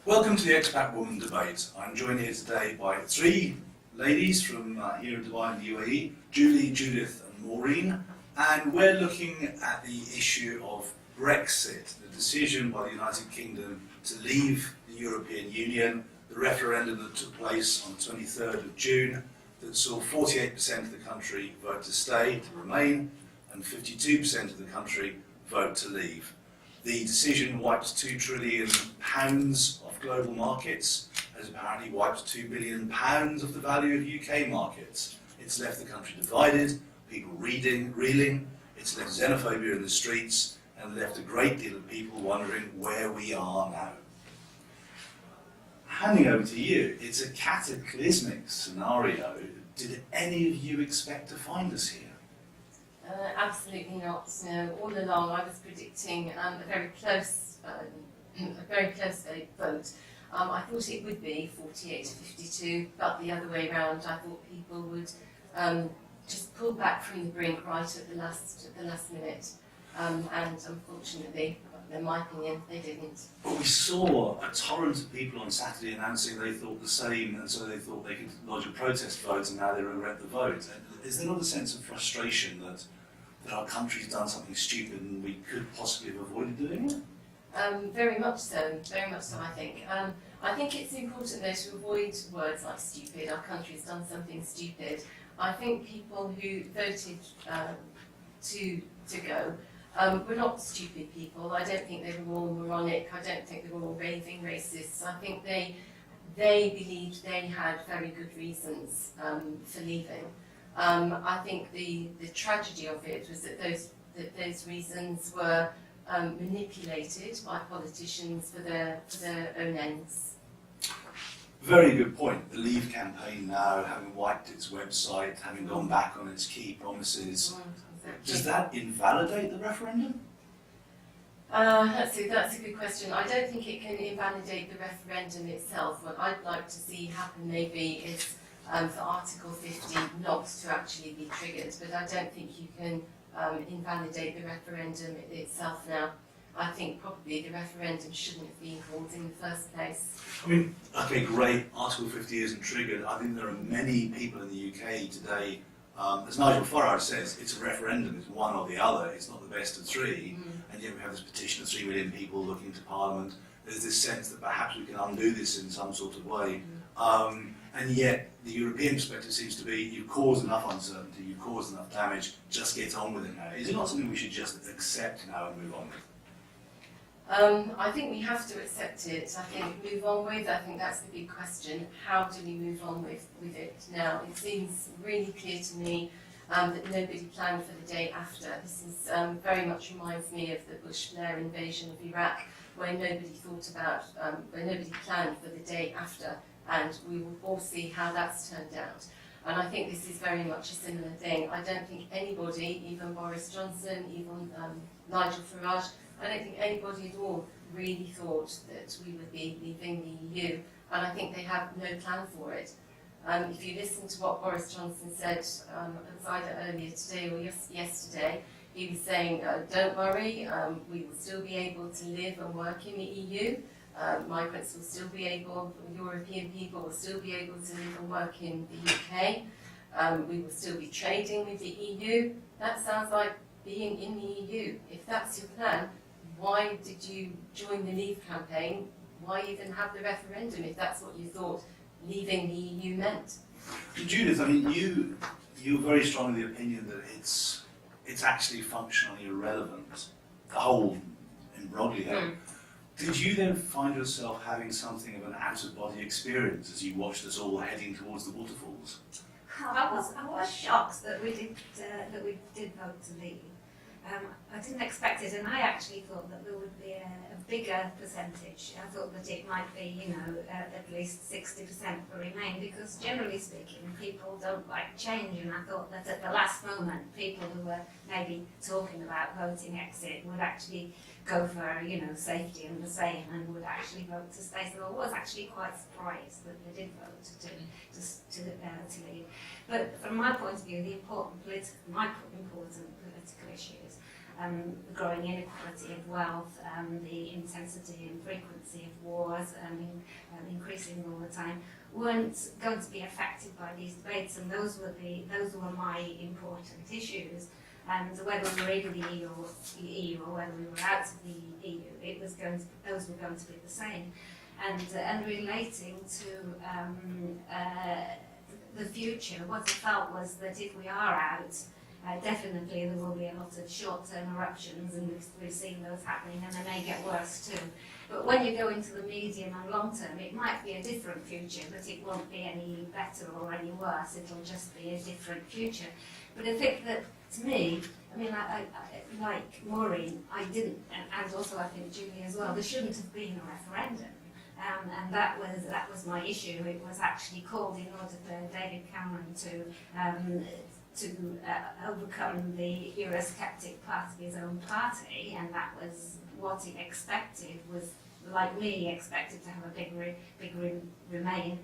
Welcome to the Expat Woman debate. I'm joined here today by three ladies from here in Dubai in the UAE, Julie, Judith and Maureen, and we're looking at the issue of Brexit, the decision by the United Kingdom to leave the European Union, the referendum that took place on the 23rd of June that saw 48% of the country vote to stay, to remain, and 52% of the country vote to leave. The decision wipes £2 trillion of global markets, has apparently wiped £2 billion of the value of UK markets. It's left the country divided, people reeling, it's left xenophobia in the streets, and left a great deal of people wondering where we are now. Handing over to you, it's a cataclysmic scenario. Did any of you expect to find us here? Absolutely not. No, all along I was predicting a very close vote. I thought it would be 48 to 52, but the other way around. I thought people would just pull back from the brink right at the last minute, and unfortunately, in my opinion, they didn't. But we saw a torrent of people on Saturday announcing they thought the same, and so they thought they could lodge a protest vote, and now they regret the vote. Is there not a sense of frustration that our country's done something stupid and we could possibly have avoided doing it? Very much so, I think. I think it's important though to avoid words like stupid. Our country's done something stupid. I think people who voted to go were not stupid people. I don't think they were all moronic. I don't think they were all raving racists. I think they believed they had very good reasons for leaving. I think the tragedy of it was that those reasons were manipulated by politicians for their own ends. Very good point. The Leave campaign now, having wiped its website, having gone back on its key promises, Exactly. does that invalidate the referendum? That's a good question. I don't think it can invalidate the referendum itself. What I'd like to see happen maybe is for Article 50 not to actually be triggered, but I don't think you can invalidate the referendum itself now. I think probably the referendum shouldn't have been called in the first place. I mean, okay, great, Article 50 isn't triggered. I think there are many people in the UK today, as Nigel Farage says, it's a referendum, it's one or the other, it's not the best of three, and yet we have this petition of 3 million people looking to Parliament. There's this sense that perhaps we can undo this in some sort of way. And yet, the European perspective seems to be, you've caused enough uncertainty, you've caused enough damage, just get on with it now. Is it not something we should just accept now and move on with? I think we have to accept it. I think move on with, I think that's the big question. How do we move on with it now? It seems really clear to me that nobody planned for the day after. This is very much reminds me of the Bush-Blair invasion of Iraq, where nobody thought about, where nobody planned for the day after. And we will all see how that's turned out. And I think this is very much a similar thing. I don't think anybody, even Boris Johnson, even Nigel Farage, I don't think anybody at all really thought that we would be leaving the EU. And I think they have no plan for it. If you listen to what Boris Johnson said, it was either earlier today or yesterday, he was saying, don't worry, we will still be able to live and work in the EU. Migrants will still be able, European people will still be able to live and work in the UK. We will still be trading with the EU. That sounds like being in the EU. If that's your plan, why did you join the Leave campaign? Why even have the referendum if that's what you thought leaving the EU meant? Judith, I mean, you're very strong in the opinion that it's actually functionally irrelevant, the whole imbroglio. Did you then find yourself having something of an out-of-body experience as you watched us all heading towards the waterfalls? I was shocked that we did vote to leave. I didn't expect it, and I actually thought that there would be a bigger percentage. I thought that it might be, at least 60% for Remain, because generally speaking, people don't like change, and I thought that at the last moment, people who were maybe talking about voting exit would actually go for, safety and the same, and would actually vote to stay. So I was actually quite surprised that they did vote to leave. But from my point of view, the important political issues, the growing inequality of wealth, the intensity and frequency of wars, has increasing all the time, weren't going to be affected by these debates, and those were my important issues. And whether we were in the EU or whether we were out of the EU, those were going to be the same. And relating to the future, what I felt was that if we are out, definitely there will be a lot of short-term eruptions, and we've seen those happening, and they may get worse too. But when you go into the medium and long term, it might be a different future, but it won't be any better or any worse. It'll just be a different future. But I think that, to me, I mean, I like Maureen, I didn't, and also I think Julie as well, there shouldn't have been a referendum. And that was my issue. It was actually called in order for David Cameron to overcome the Eurosceptic part of his own party, and that was what he expected, was, like me, expected to have a big Remain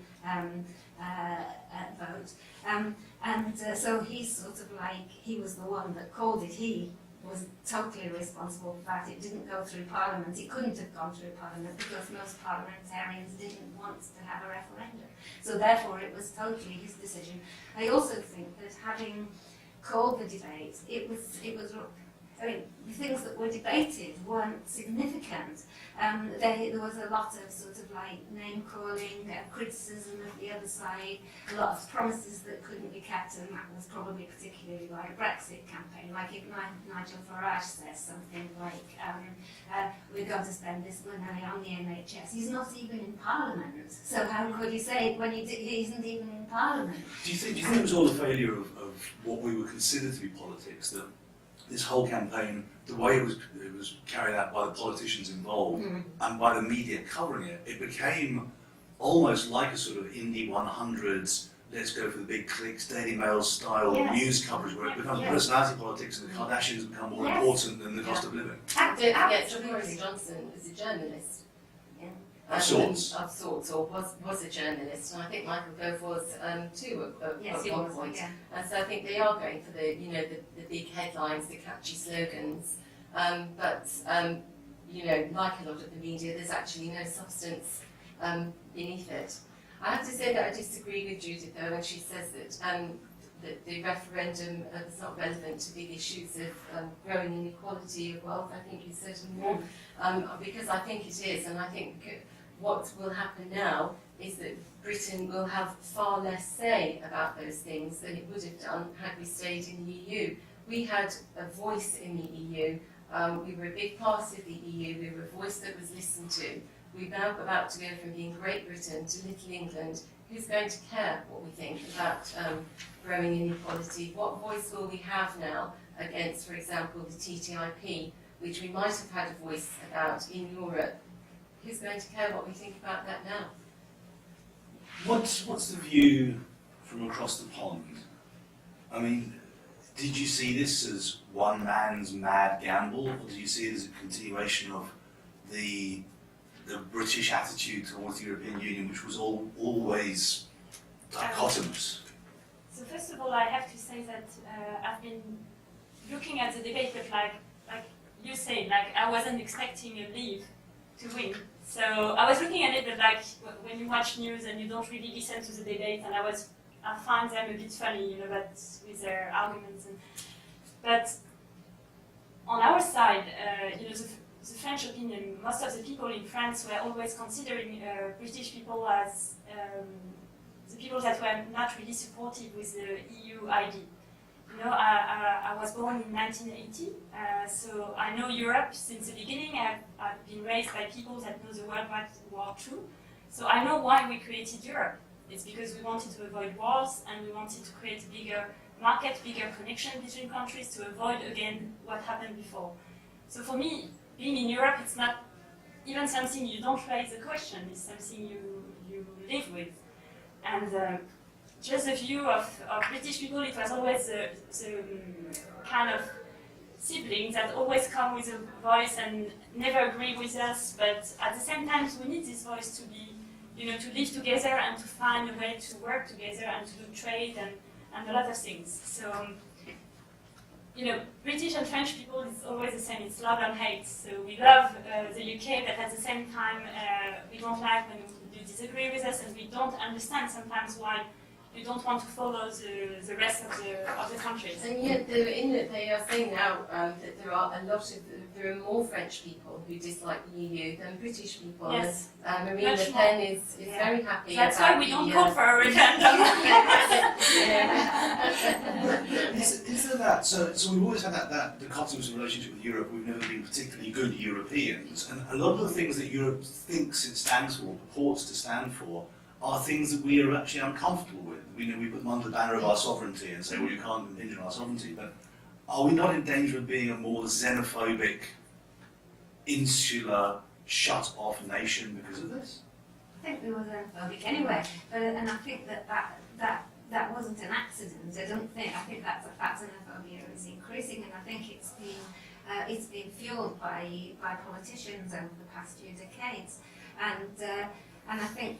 vote. So he's sort of like, he was the one that called it. He was totally responsible for that. It didn't go through Parliament. It couldn't have gone through Parliament because most parliamentarians didn't want to have a referendum. So therefore it was totally his decision. I also think that having called the debate, it was I mean, the things that were debated weren't significant. There was a lot of sort of like name-calling, criticism of the other side, a lot of promises that couldn't be kept, and that was probably particularly like a Brexit campaign. Like if Nigel Farage says something like, we're going to spend this money on the NHS, he's not even in Parliament. So how could he say it when he isn't even in Parliament? Do you think it was all a failure of what we would consider to be politics, that this whole campaign, the way it was carried out by the politicians involved and by the media covering it, it became almost like a sort of Indie 100s, let's go for the big clicks, Daily Mail style news coverage, where it becomes personality politics and the Kardashians become more important than the cost of living. Don't forget, Boris Johnson was a journalist. Of sorts. Of sorts, or was a journalist, and I think Michael Gove was too at one point. Yeah. And so I think they are going for the big headlines, the catchy slogans. But like a lot of the media, there's actually no substance beneath it. I have to say that I disagree with Judith though when she says that the referendum is not relevant to big issues of growing inequality of wealth. I think it's certainly more, because I think it is, and I think what will happen now is that Britain will have far less say about those things than it would have done had we stayed in the EU. We had a voice in the EU. We were a big part of the EU. We were a voice that was listened to. We're now about to go from being Great Britain to Little England. Who's going to care what we think about growing inequality? What voice will we have now against, for example, the TTIP, which we might have had a voice about in Europe? Who's going to care what we think about that now? What's the view from across the pond? I mean, did you see this as one man's mad gamble, or do you see it as a continuation of the British attitude towards the European Union, which was always dichotomous? So first of all, I have to say that I've been looking at the debate, but like you said, like I wasn't expecting a Leave to win. So I was looking at it, but like when you watch news and you don't really listen to the debate, and I find them a bit funny, but with their arguments. But on our side, the French opinion, most of the people in France were always considering British people as the people that were not really supportive with the EU ID. I was born in 1980, so I know Europe since the beginning. I've been raised by people that know the World War II, so I know why we created Europe. It's because we wanted to avoid wars, and we wanted to create a bigger market, bigger connection between countries to avoid again what happened before. So for me, being in Europe, it's not even something you don't raise a question, it's something you live with. And just the view of British people, it was always the kind of siblings that always come with a voice and never agree with us, but at the same time we need this voice to be, to live together and to find a way to work together and to do trade and a lot of things. So British and French people is always the same. It's love and hate. So we love the UK, but at the same time, we don't like when you disagree with us, and we don't understand sometimes why you don't want to follow the rest of the countries. And yet, they are saying now that there are more French people who dislike the EU than British people. Yes. And Maureen Le Pen is very happy. That's about why we don't call for a referendum. Is there that? So we've always had that dichotomous relationship with Europe. We've never been particularly good Europeans, and a lot of the things that Europe thinks it stands for, purports to stand for, are things that we are actually uncomfortable with. We put them under the banner of our sovereignty and say, well, you can't impinge on our sovereignty. But are we not in danger of being a more xenophobic, insular, shut-off nation because of this? I think we were xenophobic anyway, and I think that wasn't an accident. I think that xenophobia is increasing, and I think it's been fueled by politicians over the past few decades, and I think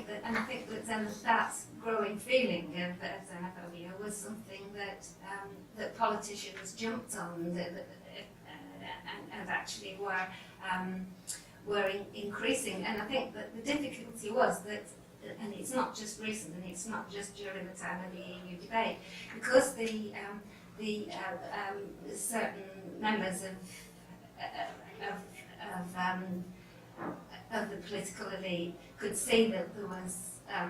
that growing feeling of xenophobia was something that politicians jumped on and actually were increasing. And I think that the difficulty was that, and it's not just recent, and it's not just during the time of the EU debate, because the certain members of the political elite could see that there was a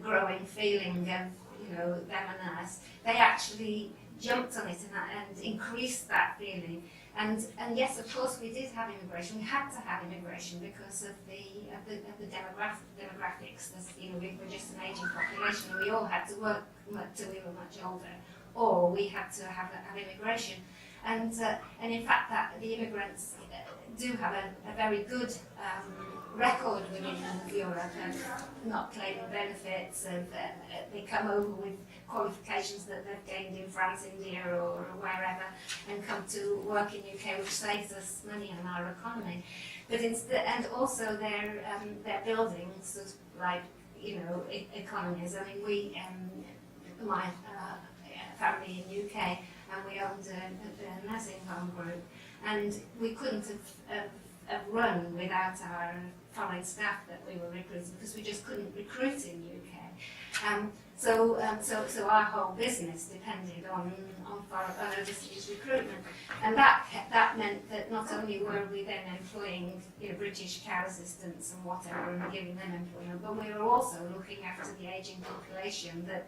growing feeling of them and us. They actually jumped on it and increased that feeling. And yes, of course, we did have immigration. We had to have immigration because of the demographics. We were just an aging population, and we all had to work till we were much older, or we had to have immigration. And in fact, that the immigrants do have a very good record within Europe of not claiming benefits. They come over with qualifications that they've gained in France, India, or wherever, and come to work in UK, which saves us money on our economy. But and also they're building sort of like economies. I mean, my family in UK, and we owned a nursing home group, and we couldn't have run without our foreign staff that we were recruiting, because we just couldn't recruit in the UK. So our whole business depended on overseas recruitment, and that meant that not only were we then employing British care assistants and whatever and giving them employment, but we were also looking after the ageing population that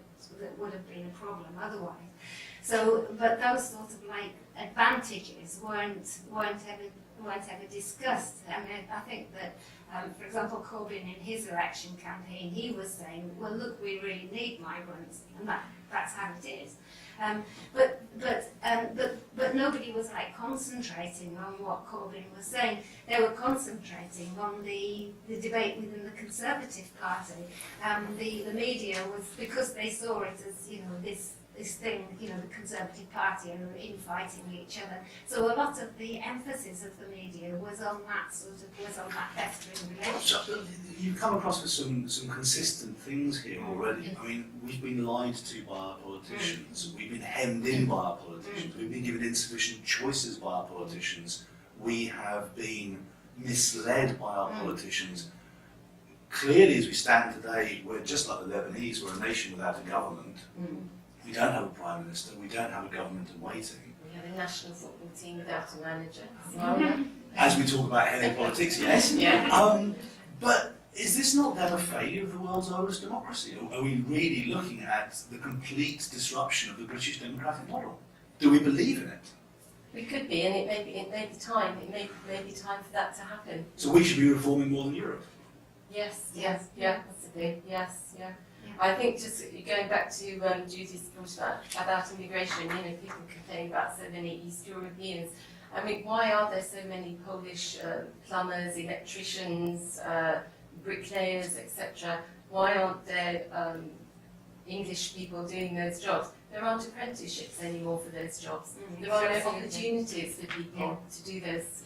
would have been a problem otherwise. So, but those sort of like advantages weren't ever discussed. I mean, I think that, for example, Corbyn in his election campaign, he was saying, well, look, we really need migrants, and that's how it is. But nobody was like concentrating on what Corbyn was saying. They were concentrating on the debate within the Conservative Party. The media was, because they saw it as this thing, the Conservative Party and infighting each other. So a lot of the emphasis of the media was on that festering relationship. You've come across with some consistent things here already. I mean, we've been lied to by our politicians. We've been hemmed in by our politicians. We've been given insufficient choices by our politicians. We have been misled by our politicians. Clearly, as we stand today, we're just like the Lebanese. We're a nation without a government. We don't have a prime minister. We don't have a government in waiting. We have a national football team without a manager. As we talk about heading politics, yes. Yeah. But is this not then a failure of the world's oldest democracy? Are we really looking at the complete disruption of the British democratic model? Do we believe in it? We could be, and it may be time. It may be time for that to happen. So we should be reforming more than Europe. Yes, possibly. Yes. I think just going back to Judith's thought about immigration, people complain about so many East Europeans. I mean, why are there so many Polish plumbers, electricians, bricklayers, etc.? Why aren't there English people doing those jobs? There aren't apprenticeships anymore for those jobs. There are no opportunities for people to do those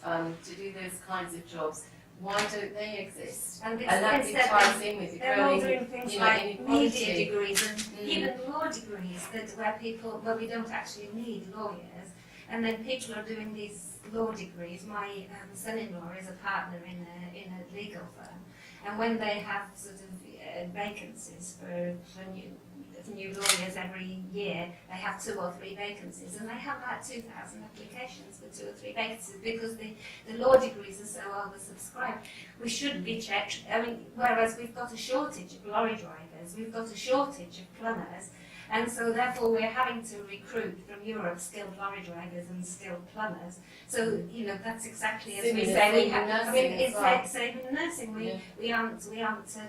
kinds of jobs. why don't they exist? And that ties in with the they're all growing, doing things you know, like inequality. media degrees and even law degrees where we don't actually need lawyers. And then people are doing these law degrees. My son-in-law is a partner in a legal firm, and when they have sort of vacancies for new lawyers every year, they have 2 or 3 vacancies, and they have about 2,000 applications for 2 or 3 vacancies because the law degrees are so oversubscribed. We should be checked. I mean, whereas we've got a shortage of lorry drivers, we've got a shortage of plumbers, and so therefore we're having to recruit from Europe skilled lorry drivers and skilled plumbers. So, you know, that's exactly as we say. We have, I mean, it's like same in nursing. We aren't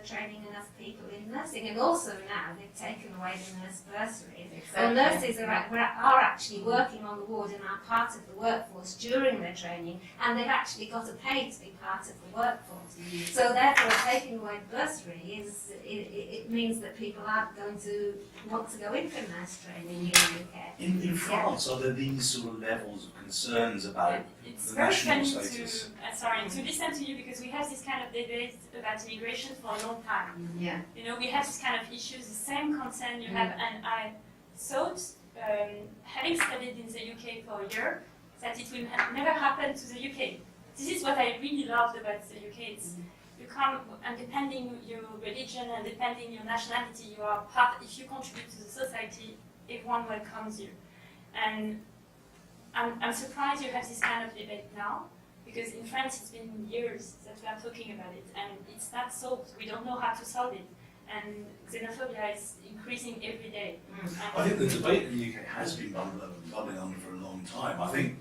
training enough people in nursing, and also now they've taken away the nurse bursaries. Well, nurses are actually working on the ward and are part of the workforce during their training, and they've actually got to pay to be part of the workforce. So therefore, taking away bursary it means that people aren't going to want to go in for nurse training in the UK. In France, are there these sort of levels of concerns about It's the very national funny status? to listen to you, because we have this kind of debate about immigration for a long time. Yeah. You know, we have this kind of issues, the same concern you have, and I thought, having studied in the UK for a year, that it will never happen to the UK. This is what I really loved about the UK. It's, you come, and depending your religion and depending your nationality, you are part. If you contribute to the society, everyone welcomes you. And I'm surprised you have this kind of debate now, because in France it's been years that we are talking about it, and it's not solved. We don't know how to solve it, and xenophobia is increasing every day. I think the debate in the UK has been bubbling on for a long time. I think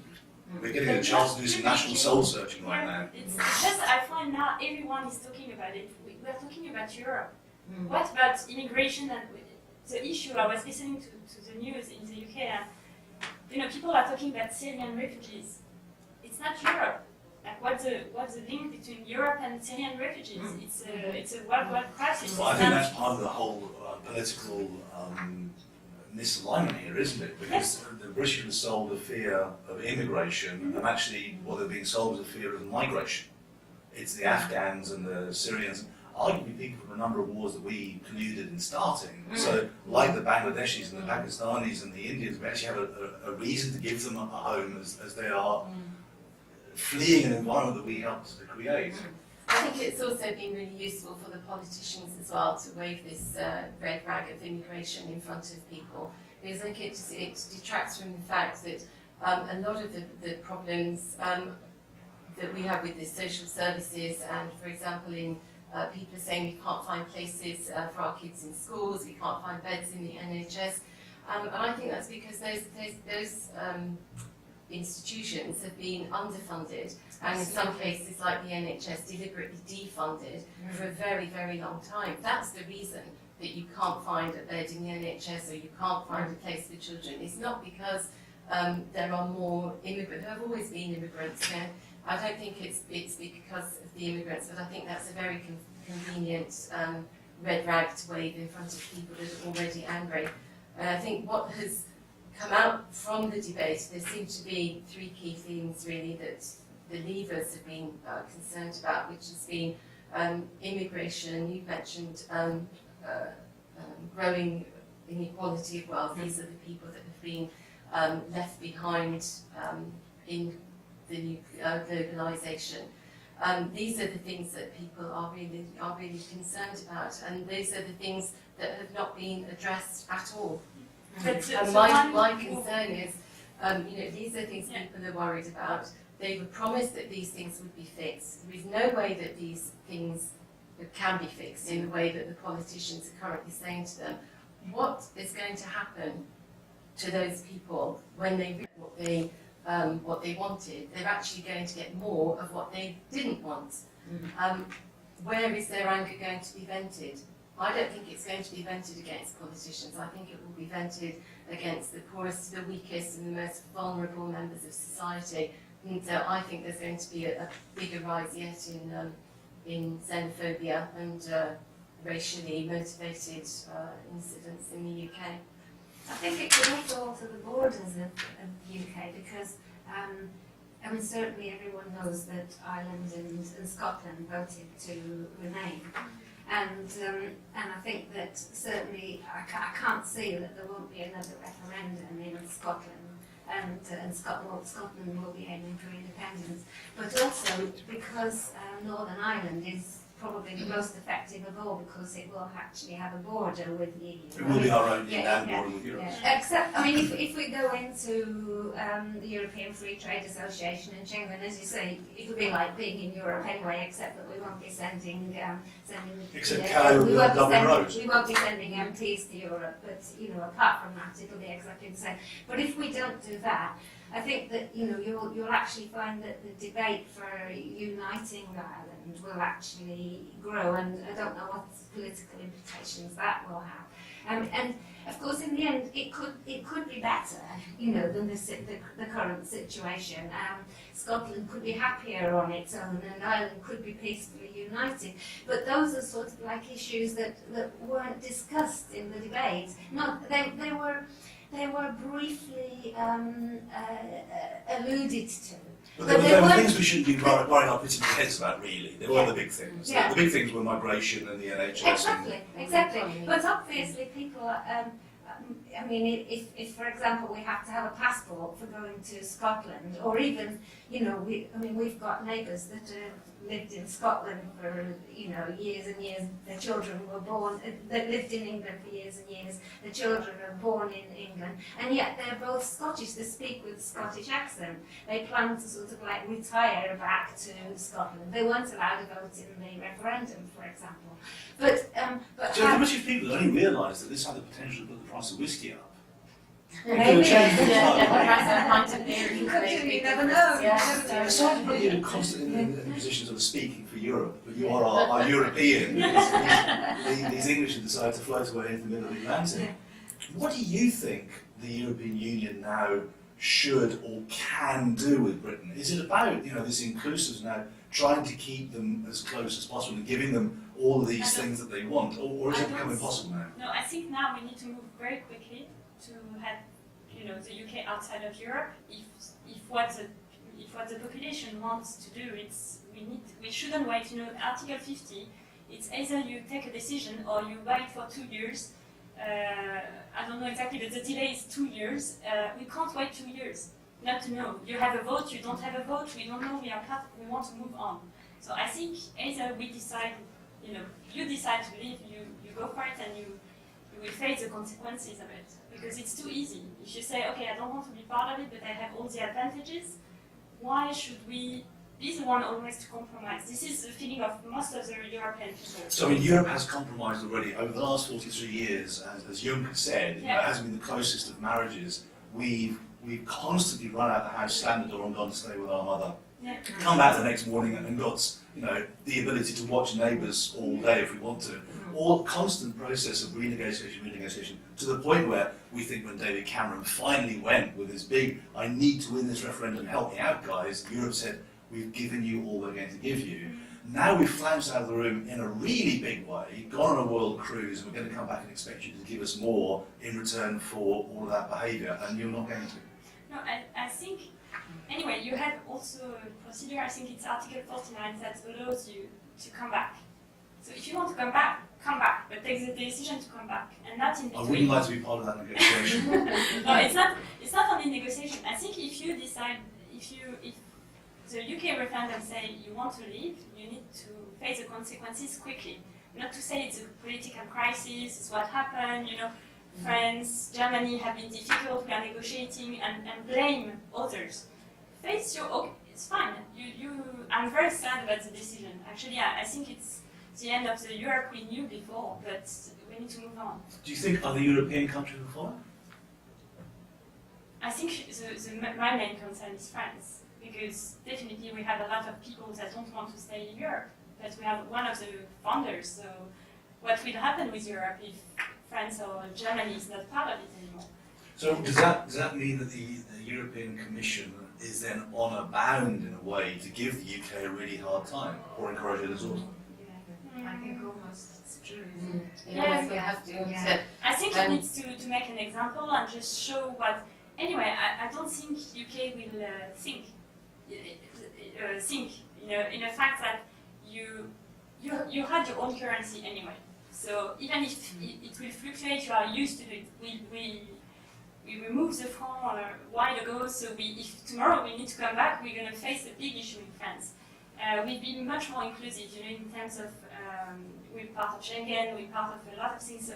we're getting a chance to do some national soul searching right now. It's just, I find now everyone is talking about it. We are talking about Europe. What about immigration and the issue? I was listening to the news in the UK, and you know, people are talking about Syrian refugees. It's not Europe. Like, what's the link between Europe and Syrian refugees? It's a worldwide crisis. Well, I think that's part of the whole political misalignment here, isn't it? Because the British were sold the fear of immigration, and actually what they're being sold is the fear of migration. It's the Afghans and the Syrians, arguably people from a number of wars that we colluded in starting. So, like the Bangladeshis and the Pakistanis and the Indians, we actually have a reason to give them a home as they are fleeing an environment that we helped to create. I think it's also been really useful for the politicians as well to wave this red rag of immigration in front of people, because I think it detracts from the fact that a lot of the problems that we have with the social services, and for example in people are saying we can't find places for our kids in schools, we can't find beds in the NHS, and I think that's because those institutions have been underfunded, and in some cases like the NHS deliberately defunded for a very, very long time. That's the reason that you can't find a bed in the NHS or you can't find a place for children. It's not because there are more immigrants. There have always been immigrants there. I don't think it's because of the immigrants, but I think that's a very convenient red rag to wave in front of people that are already angry. And I think what has come out from the debate, there seem to be 3 key themes really that the Leavers have been concerned about, which has been immigration. You've mentioned growing inequality of wealth. These are the people that have been left behind in the new globalisation. These are the things that people are really concerned about, and these are the things that have not been addressed at all. And my concern is, these are things people are worried about. They were promised that these things would be fixed. There is no way that these things can be fixed in the way that the politicians are currently saying to them. What is going to happen to those people when they get what they wanted? They're actually going to get more of what they didn't want. Where is their anger going to be vented? I don't think it's going to be vented against politicians. I think it will be vented against the poorest, the weakest, and the most vulnerable members of society. And so I think there's going to be a bigger rise yet in xenophobia and racially motivated incidents in the UK. I think it could also alter the borders of the UK, because I mean, certainly everyone knows that Ireland and Scotland voted to remain. And I think that certainly I can't see that there won't be another referendum in Scotland, and Scotland will be aiming for independence. But also because Northern Ireland is probably the most effective of all, because it will actually have a border with the EU. It will be our own yeah, inland border with Europe. yeah. Except, I mean, if we go into the European Free Trade Association and Schengen, as you say, it'll be like being in Europe anyway, except that we won't be sending Except Calais will be on Dublin Road. We won't be sending MPs to Europe, but apart from that, it'll be exactly the same. But if we don't do that, I think that you'll actually find that the debate for uniting Ireland will actually grow, and I don't know what political implications that will have. And of course, in the end, it could be better, than the current situation. Scotland could be happier on its own, and Ireland could be peacefully united. But those are sort of like issues that weren't discussed in the debate. They were briefly alluded to. But there were things we shouldn't be worrying our putting our heads about, really. There were the big things. Yeah. The big things were migration and the NHS. Exactly. But obviously people, I mean, if for example we have to have a passport for going to Scotland, or even, we've got neighbours that lived in Scotland for, years and years. Their children were born, they lived in England for years and years. The children are born in England, and yet they're both Scottish. They speak with a Scottish accent. They plan to sort of like retire back to Scotland. They weren't allowed to vote in the referendum, for example. But So how much of people only realise that this had the potential to put the price of whiskey up? Maybe. You never know. It's hard to put you constantly in the positions of speaking for Europe, but you are our European. These English have decided to float away into the middle of the Atlantic. What do you think the European Union now should or can do with Britain? Is it about this inclusive now trying to keep them as close as possible and giving them all of these things that they want, or is it becoming impossible now? No, I think now we need to move very quickly to have the UK outside of Europe. If what the population wants to do, we shouldn't wait. Article 50, it's either you take a decision or you wait for 2 years. I don't know exactly, but the delay is 2 years. We can't wait 2 years not to know. You have a vote, you don't have a vote, we don't know, we want to move on. So I think either we decide, you decide to leave, you go for it, and you will face the consequences of it. Because it's too easy. If you say, okay, I don't want to be part of it, but I have all the advantages, why should we be the one always to compromise? This is the feeling of most of the European people. So Europe has compromised already over the last 43 years, as Juncker said. It hasn't been the closest of marriages. We've constantly run out the house, slammed the door, and gone to stay with our mother. Yeah. Come back the next morning and got the ability to watch neighbours all day if we want to. All constant process of renegotiation, to the point where we think when David Cameron finally went with his big, I need to win this referendum, help me out guys, Europe said, we've given you all we're going to give you. Now we've flounced out of the room in a really big way, gone on a world cruise, and we're going to come back and expect you to give us more in return for all of that behaviour, and you're not going to. No, I think, anyway, you have also a procedure, I think it's Article 49, that allows you to come back. So if you want to come back, but take the decision to come back, and not in between. I wouldn't like to be part of that negotiation. No, it's not only negotiation. I think if you decide, if the UK referendum say you want to leave, you need to face the consequences quickly. Not to say it's a political crisis, it's what happened, France, Germany have been difficult, we are negotiating, and blame others. Face your, okay, it's fine. I'm very sad about the decision. Actually, I think it's the end of the Europe we knew before, but we need to move on. Do you think other European countries will follow? I think my main concern is France, because definitely we have a lot of people that don't want to stay in Europe, but we have one of the founders, so what will happen with Europe if France or Germany is not part of it anymore? So does that mean that the European Commission is then honour bound in a way to give the UK a really hard time, or encourage it at all? I think almost it's true. Yeah, we have to. Yeah. I think it needs to make an example and just show what. Anyway, I don't think UK will think. think, in the fact that you had your own currency anyway. So even if it will fluctuate, you are used to it. We removed the franc a while ago, so if tomorrow we need to come back, we're going to face a big issue in France. We've been much more inclusive, in terms of we're part of Schengen, we're part of a lot of things. So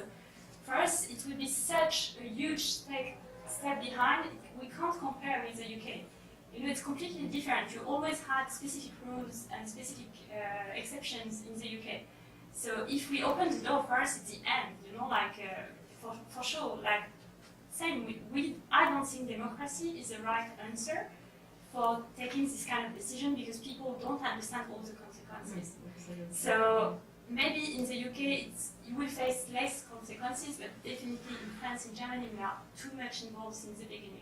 for us, it will be such a huge step behind. We can't compare with the UK. It's completely different. You always had specific rules and specific exceptions in the UK. So if we open the door first, it's the end. For sure. I don't think democracy is the right answer for taking this kind of decision because people don't understand all the consequences. So maybe in the UK you will face less consequences, but definitely in France and Germany we are too much involved since the beginning.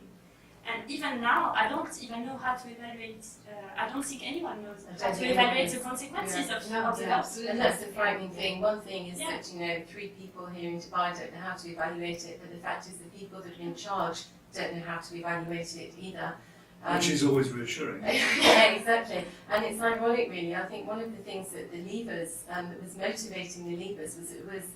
And even now, I don't even know how to evaluate. I don't think anyone knows how to evaluate the consequences of the loss. And that's the frightening thing. One thing is that 3 people here in Dubai don't know how to evaluate it, but the fact is the people that are in charge don't know how to evaluate it either. Which is always reassuring. Yeah, exactly. And it's ironic, really. I think one of the things that the levers, that was motivating the levers, was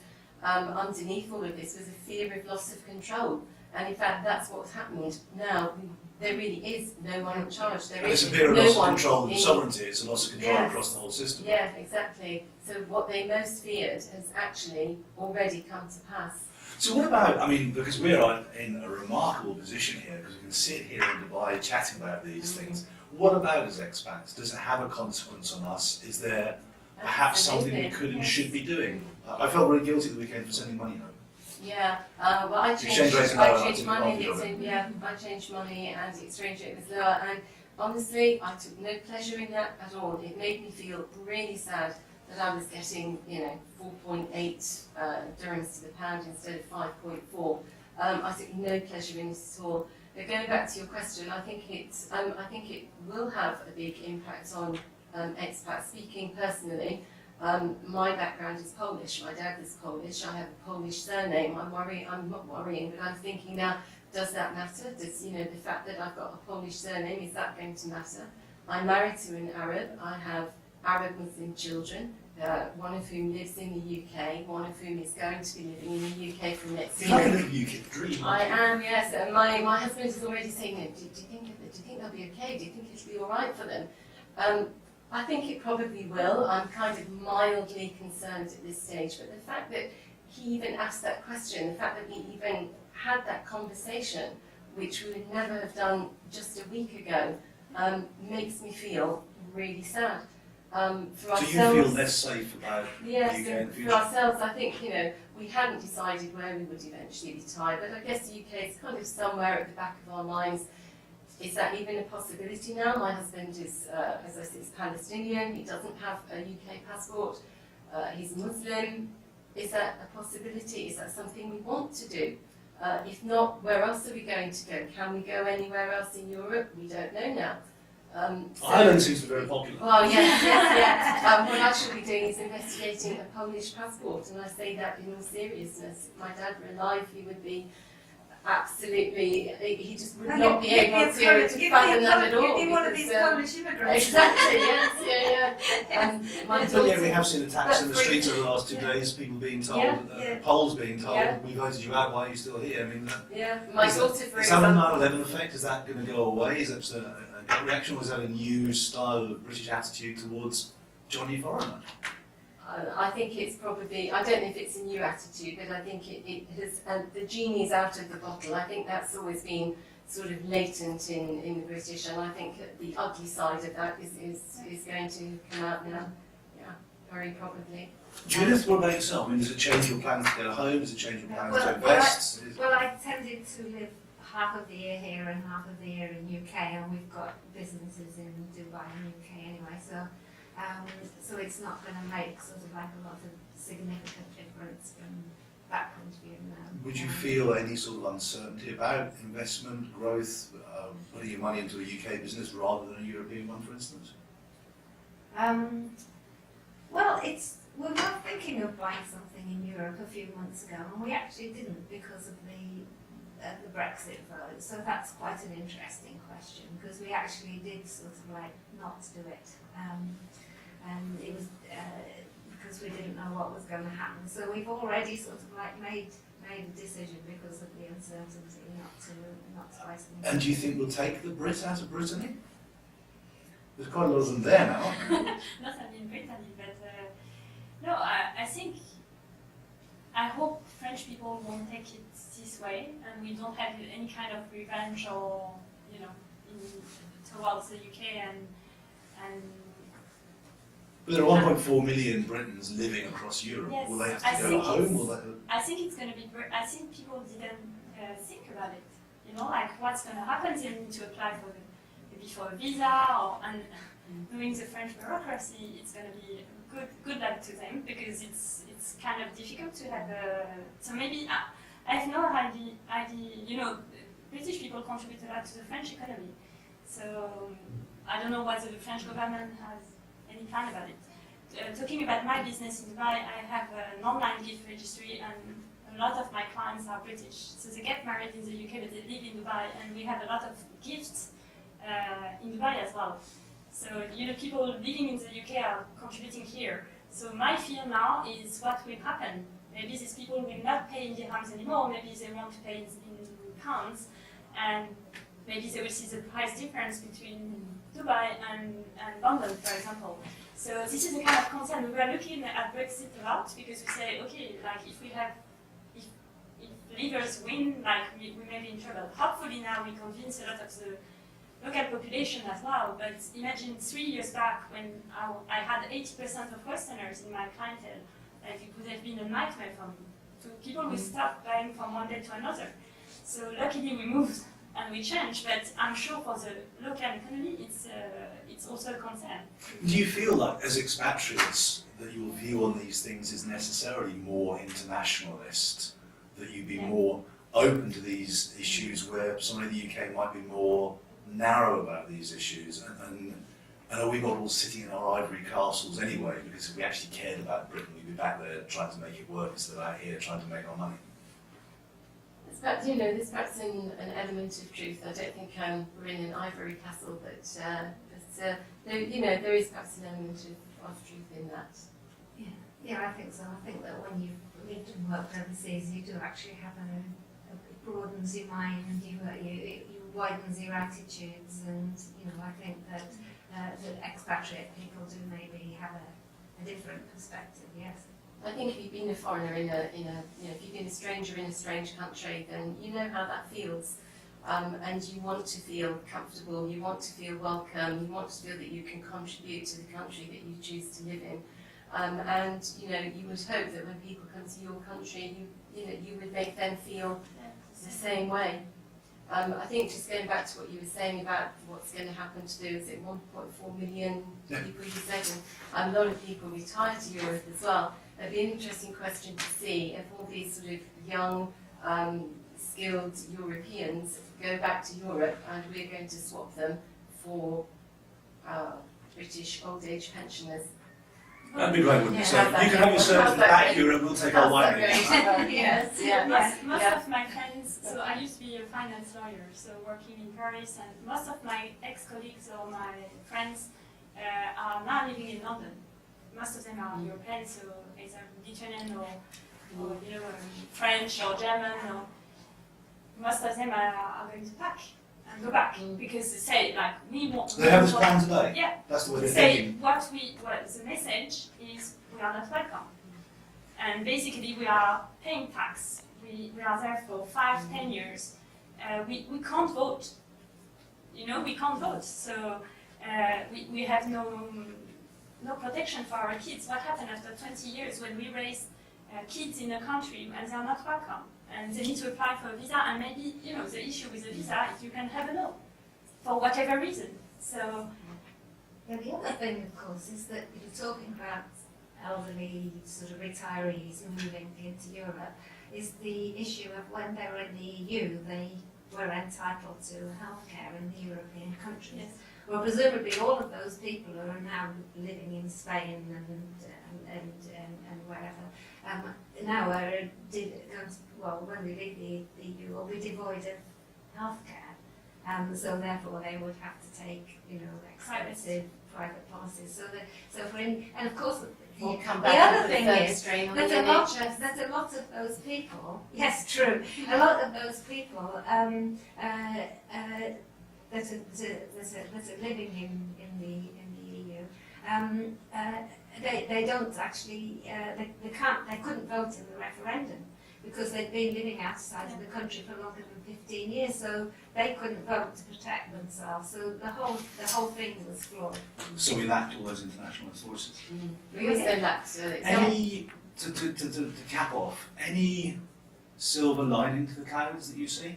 underneath all of this was a fear of loss of control. And in fact, that's what's happened now. There really is no one in charge. It's a fear of loss of control and sovereignty. It's a loss of control across the whole system. Yeah, exactly. So what they most feared has actually already come to pass. So what about, because we're in a remarkable position here, because we can sit here in Dubai chatting about these things. What about as expats? Does it have a consequence on us? Is there perhaps something we could and should be doing? I felt very guilty the weekend for sending money home. Yeah, well, I changed money. I changed money, and the exchange rate was lower. And honestly, I took no pleasure in that at all. It made me feel really sad that I was getting, 4.8 dirhams to the pound instead of 5.4. I took no pleasure in this at all. But going back to your question, I think it will have a big impact on expats. Speaking personally. My background is Polish. My dad was Polish. I have a Polish surname. I'm not worrying, but I'm thinking now, does that matter? Does the fact that I've got a Polish surname, is that going to matter? I'm married to an Arab. I have Arab Muslim children, one of whom lives in the UK, one of whom is going to be living in the UK from next year. You're like a UK dream. I am, yes. And my husband is already saying, do you think they'll be okay? Do you think it'll be all right for them? I think it probably will. I'm kind of mildly concerned at this stage, but the fact that he even asked that question, the fact that we even had that conversation, which we would never have done just a week ago, makes me feel really sad. For ourselves, do you feel less safe about the UK in the future? For ourselves, I think, we hadn't decided where we would eventually retire, but I guess the UK is kind of somewhere at the back of our minds. Is that even a possibility now? My husband is, as I said, is Palestinian. He doesn't have a UK passport. He's Muslim. Is that a possibility? Is that something we want to do? If not, where else are we going to go? Can we go anywhere else in Europe? We don't know now. Ireland seems to be very popular. Well, yes. What I should be doing is investigating a Polish passport, and I say that in all seriousness. If my dad were alive, he would be absolutely, he just would not be able to fathom that at all. Give me one of these Polish immigrants. Exactly, yes, My daughter, we have seen attacks in the streets over the last 2 days, people being told, Poles being told, we voted you out, why are you still here? My daughter, for is that a 9/11 effect? Is that going to go away? Is that a gut reaction, or is that a new style of British attitude towards Johnny Foreigner? I think it's probably, I don't know if it's a new attitude, but I think it has, the genie's out of the bottle. I think that's always been sort of latent in the British, and I think that the ugly side of that is going to come out now. Yeah, very probably. Judith, what about yourself? Does it change your plans to go home? Does it change your plans to invest? Well, I tended to live half of the year here and half of the year in UK, and we've got businesses in Dubai and UK anyway, so it's not going to make sort of like a lot of significant difference from that point of view now. Would you feel any sort of uncertainty about investment, growth, putting your money into a UK business rather than a European one, for instance? Well, we were thinking of buying something in Europe a few months ago, and we actually didn't because of the the Brexit vote. So that's quite an interesting question, because we actually did sort of like not do it. And it was because we didn't know what was going to happen. So we've already sort of like made a decision because of the uncertainty not to Iceland. And do you think we'll take the Brits out of Brittany? There's quite a lot of them there now, aren't there? Not only in Brittany, but no, I hope French people won't take it this way, and we don't have any kind of revenge or, you know, towards the UK and. But there are 1.4 million Britons living across Europe. Yes, Will they have to go home? Will they... I think it's going to be. I think people didn't think about it. You know, like what's going to happen? They need to apply for maybe for a visa, or and doing the French bureaucracy. It's going to be good luck to them, because it's kind of difficult to have a. So maybe I have no idea. You know, British people contribute a lot to the French economy. So I don't know what the French government has any plan about it. Talking about my business in Dubai, I have an online gift registry, and a lot of my clients are British. So they get married in the UK, but they live in Dubai, and we have a lot of gifts in Dubai as well. So, you know, people living in the UK are contributing here. So my fear now is what will happen. Maybe these people will not pay in dirhams anymore, maybe they want to pay in pounds, and maybe they will see the price difference between Dubai and London, for example. So this is a kind of concern. We are looking at Brexit a lot, because we say, okay, like if leaders win, like we may be in trouble. Hopefully now we convince a lot of the local population as well. But imagine 3 years back, when I had 80% of Westerners in my clientele, like it would have been a nightmare for me. So people will stop buying from one day to another. So luckily we moved and we changed, but I'm sure for the local economy it's also a concern. Do you feel like, as expatriates, that your view on these things is necessarily more internationalist? That you'd be more open to these issues, where someone in the UK might be more narrow about these issues? And are we not all sitting in our ivory castles anyway? Because if we actually cared about Britain, we'd be back there trying to make it work instead of out here trying to make our money. But, you know, there's perhaps an element of truth. I don't think we're in an ivory castle, but there, you know, there is perhaps an element of truth in that. Yeah, I think so. I think that when you've lived and worked overseas, you do actually have it broadens your mind, you widens your attitudes, and you know, I think that the expatriate people do maybe have a different perspective. Yes. I think if you've been a foreigner you know, if you've been a stranger in a strange country, then you know how that feels. And you want to feel comfortable, you want to feel welcome, you want to feel that you can contribute to the country that you choose to live in. And you know, you would hope that when people come to your country, you would make them feel the same way. I think just going back to what you were saying about what's going to happen to those 1.4 million people you said, and a lot of people retire to Europe as well. It'd be an interesting question to see if all these sort of young, skilled Europeans go back to Europe, and we're going to swap them for British old age pensioners. That'd be great, wouldn't it? So you Yeah, can have your service back here, and we'll take our white Yes, yeah. Most of my friends, so I used to be a finance lawyer, so working in Paris, and most of my ex-colleagues or my friends are now living in London. Most of them are European, so either Lithuanian or you know, French or German, or most of them are going to pack and go back, because they say, like, we want. They have this plan today. Yeah. That's the way They they're say thinking. what the message is, we are not welcome, and basically we are paying tax. We are there for 5-10 years. We can't vote. You know, we can't vote. So we have no protection for our kids. What happened after 20 years when we raise kids in a country and they are not welcome, and they need to apply for a visa, and maybe, you know, the issue with the visa is you can have a no for whatever reason. So Yeah, the other thing, of course, is that you're talking about elderly sort of retirees moving into Europe, is the issue of when they were in the EU, they were entitled to healthcare in the European countries. yes. Well, presumably all of those people who are now living in Spain and wherever now are when we leave the EU, will be devoid of healthcare. So therefore they would have to take, expensive private policies. And of course, We'll come the back other and put a thing further is, strain on the there's NHS. a lot of those people, yes, true, a lot of those people that are living in the EU, they don't actually, they couldn't vote in the referendum because they'd been living outside of the country for longer than 15 years, so they couldn't vote to protect themselves. So the whole thing was flawed. So we lacked all those international sources. We also lacked Any, to cap off, any silver lining to the clouds that you see?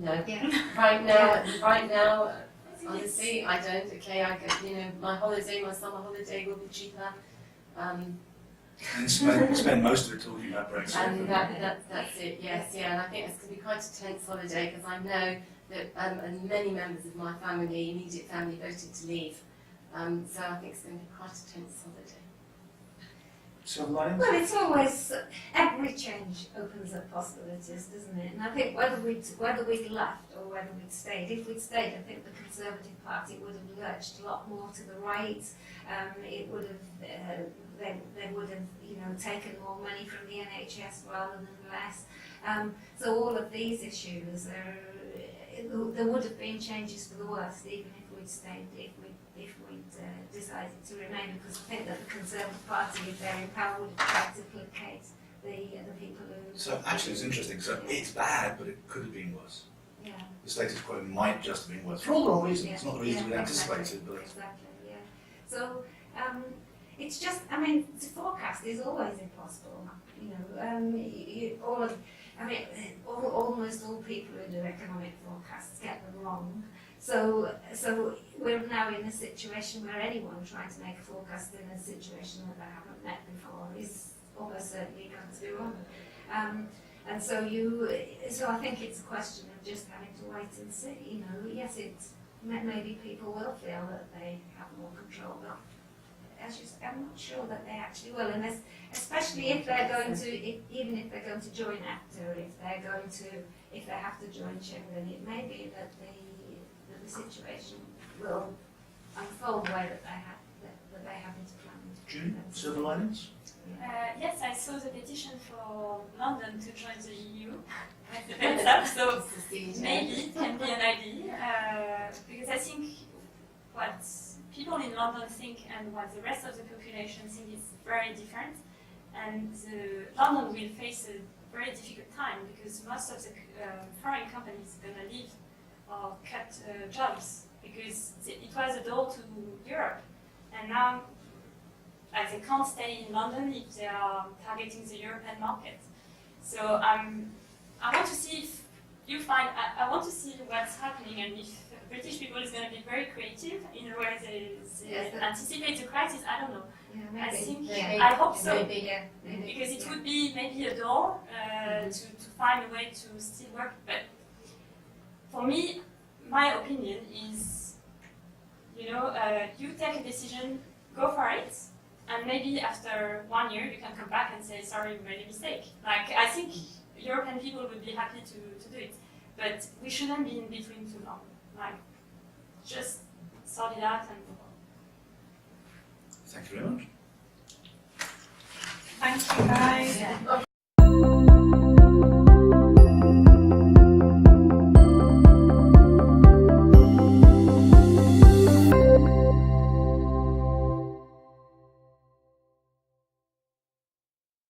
no. Yeah. Right now, honestly, I don't. Okay, I could, my summer holiday will be cheaper. And spend most of it talking about Brexit. And that's it, yes, yeah. And I think it's going to be quite a tense holiday because I know that and many members of my family, immediate family, voted to leave. So I think it's going to be quite a tense holiday. Silver linings? Well, it's always, every change opens up possibilities, doesn't it? And I think whether we'd left or whether we'd stayed, if we'd stayed, I think the Conservative Party would have lurched a lot more to the right. It would have, they would have, taken more money from the NHS rather than less. So all of these issues, there would have been changes for the worse, even if we'd stayed, if we'd decided to remain, because I think that the Conservative Party, if they're in power, would have tried to placate the people who... So actually it's interesting, so it's bad, but it could have been worse. Yeah. The status quo might just have been worse, for all the wrong reasons. It's not the reasons we anticipated, exactly, but... Exactly, yeah. So, it's just, the forecast is always impossible, almost all people who do economic forecasts get them wrong. So we're now in a situation where anyone trying to make a forecast in a situation that they haven't met before is almost certainly going to be wrong. And so I think it's a question of just having to wait and see. Yes, maybe people will feel that they have more control, but as you say, I'm not sure that they actually will, unless, especially if they're going to, even if they're going to join ACTA, if they have to join Schengen, it may be that the situation will unfold the way that they haven't planned. Julie, silver linings? Yes, I saw the petition for London to join the EU at the WhatsApp, so maybe it can be an idea, because I think what people in London think and what the rest of the population think is very different, and London will face a very difficult time because most of the foreign companies are going to leave or cut jobs because it was a door to Europe, and now they can't stay in London if they are targeting the European market. So I want to see if you find, I want to see what's happening and if British people is going to be very creative in the way they anticipate the crisis. I don't know. Yeah, maybe. I think, Yeah. I hope so. Maybe. Because it would be maybe a door to find a way to still work. But for me, my opinion is, you take a decision, go for it, and maybe after 1 year you can come back and say, sorry, we made a mistake. Like, I think European people would be happy to do it, but we shouldn't be in between too long. Like, just sort it out and move on. Thank you very much. Thank you, guys. Yeah.